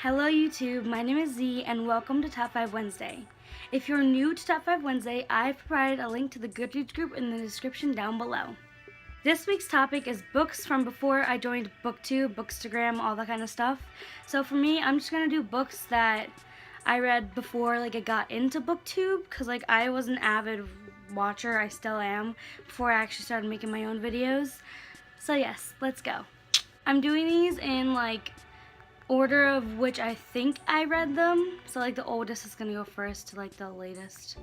Hello YouTube, my name is Z and welcome to Top 5 Wednesday. If you're new to Top 5 Wednesday, I've provided a link to the Goodreads group in the description down below. This week's topic is books from before I joined BookTube, Bookstagram, all that kind of stuff. So for me, I'm just going to do books that I read before I got into BookTube, because I was an avid watcher, I still am, before I actually started making my own videos. So yes, let's go. I'm doing these in order of which I think I read them. So the oldest is gonna go first to the latest.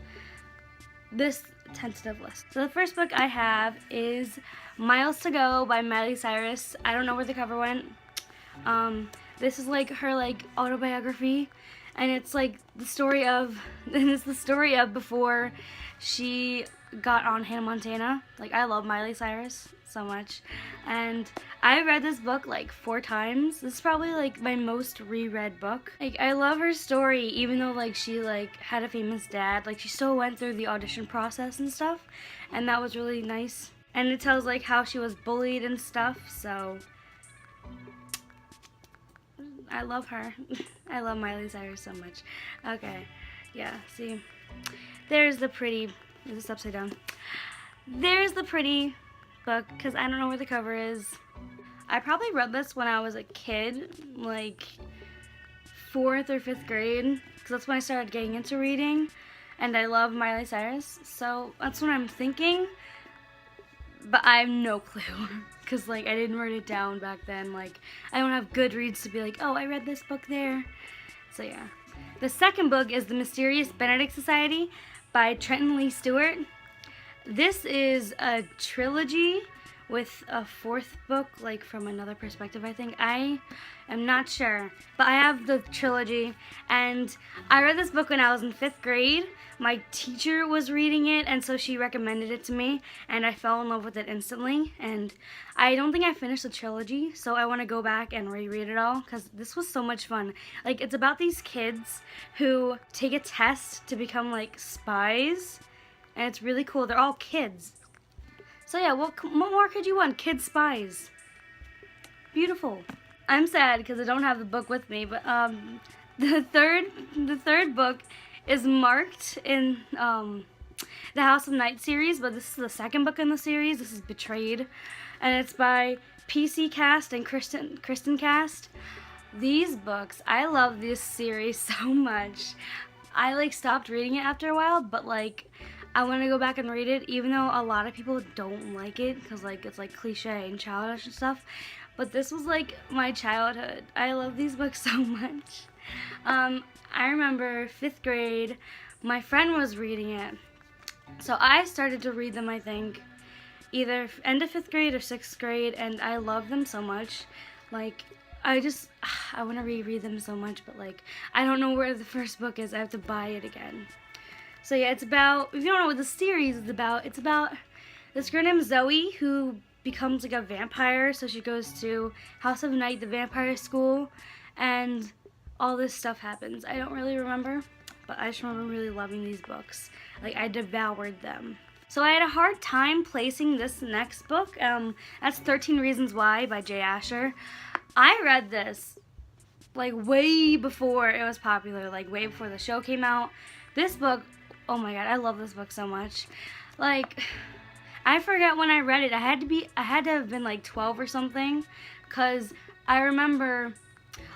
This tentative list. So the first book I have is Miles to Go by Miley Cyrus. I don't know where the cover went. This is her autobiography, and it's the story of before she got on Hannah Montana. I love Miley Cyrus so much, and I read this book 4 times. This is probably my most reread book. I love her story, even though she had a famous dad. She still went through the audition process and stuff, and that was really nice. And it tells how she was bullied and stuff, so I love her. I love Miley Cyrus so much. Okay, yeah, see, there's the pretty, is this upside down? There's the pretty book, because I don't know where the cover is. I probably read this when I was a kid, 4th or 5th grade, because that's when I started getting into reading, and I love Miley Cyrus, so that's what I'm thinking, but I have no clue, because I didn't write it down back then. I don't have Goodreads to be oh, I read this book there. So yeah. The second book is The Mysterious Benedict Society by Trenton Lee Stewart. This is a trilogy with a 4th book, from another perspective, I think. I am not sure, but I have the trilogy, and I read this book when I was in 5th grade. My teacher was reading it, and so she recommended it to me, and I fell in love with it instantly, and I don't think I finished the trilogy, so I want to go back and reread it all, because this was so much fun. It's about these kids who take a test to become, spies, and it's really cool. They're all kids. So yeah, what more could you want? Kid spies. Beautiful. I'm sad because I don't have the book with me, but the third book is marked in the House of Night series, but this is the second book in the series. This is Betrayal, and it's by PC Cast and Kristen Cast. These books, I love this series so much. I stopped reading it after a while, but I want to go back and read it, even though a lot of people don't like it, because it's cliche and childish and stuff, but this was my childhood. I love these books so much. I remember 5th grade, my friend was reading it, so I started to read them, I think, either end of 5th grade or 6th grade, and I love them so much. I want to reread them so much, but I don't know where the first book is. I have to buy it again. So yeah, it's about, if you don't know what the series is about, it's about this girl named Zoe who becomes a vampire. So she goes to House of Night, the vampire school, and all this stuff happens. I don't really remember, but I just remember really loving these books. I devoured them. So I had a hard time placing this next book. That's 13 Reasons Why by Jay Asher. I read this way before it was popular, way before the show came out. This book, oh my god, I love this book so much. I forget when I read it. I had to have been 12 or something, because I remember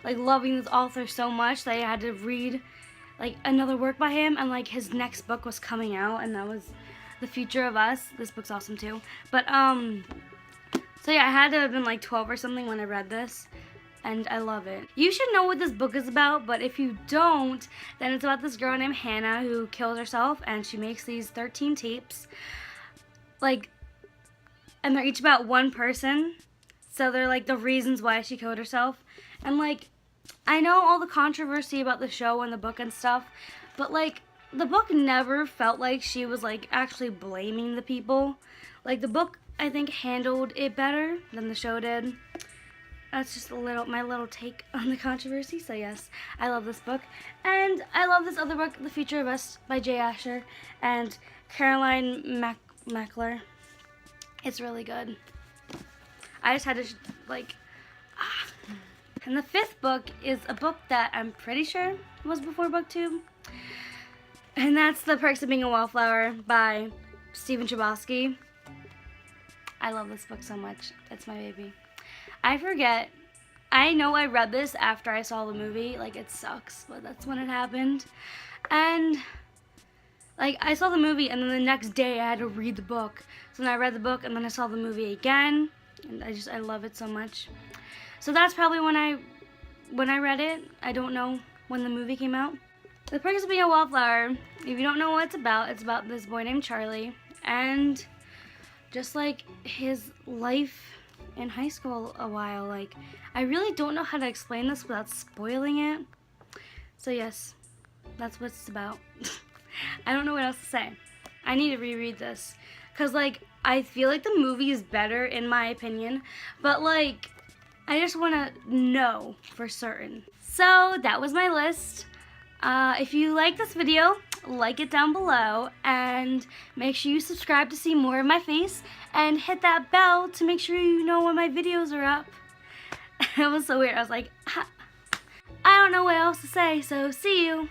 loving this author so much that I had to read another work by him, and his next book was coming out, and that was The Future of Us. This book's awesome too. But so yeah, I had to have been 12 or something when I read this, and I love it. You should know what this book is about, but if you don't, then it's about this girl named Hannah who kills herself, and she makes these 13 tapes, and they're each about one person, so they're the reasons why she killed herself. And I know all the controversy about the show and the book and stuff, but the book never felt like she was actually blaming the people. The book, I think, handled it better than the show did. That's just my little take on the controversy. So yes, I love this book. And I love this other book, The Future of Us by Jay Asher and Caroline Mackler. It's really good. I just had to And the 5th book is a book that I'm pretty sure was before BookTube. And that's The Perks of Being a Wallflower by Stephen Chbosky. I love this book so much. It's my baby. I forget. I know I read this after I saw the movie. Like, it sucks, but that's when it happened. And, like, I saw the movie, and then the next day I had to read the book. So then I read the book, and then I saw the movie again. And I love it so much. So that's probably when I read it. I don't know when the movie came out. The Perks of Being a Wallflower, if you don't know what it's about this boy named Charlie. And just, like, his life in high school a while. Like, I really don't know how to explain this without spoiling it. So yes, that's what it's about. I don't know what else to say. I need to reread this. Because, like, I feel like the movie is better in my opinion. But, like, I just want to know for certain. So that was my list. If you like this video, like it down below, and make sure you subscribe to see more of my face, and hit that bell to make sure you know when my videos are up. It was so weird. I was like, I don't know what else to say, so see you.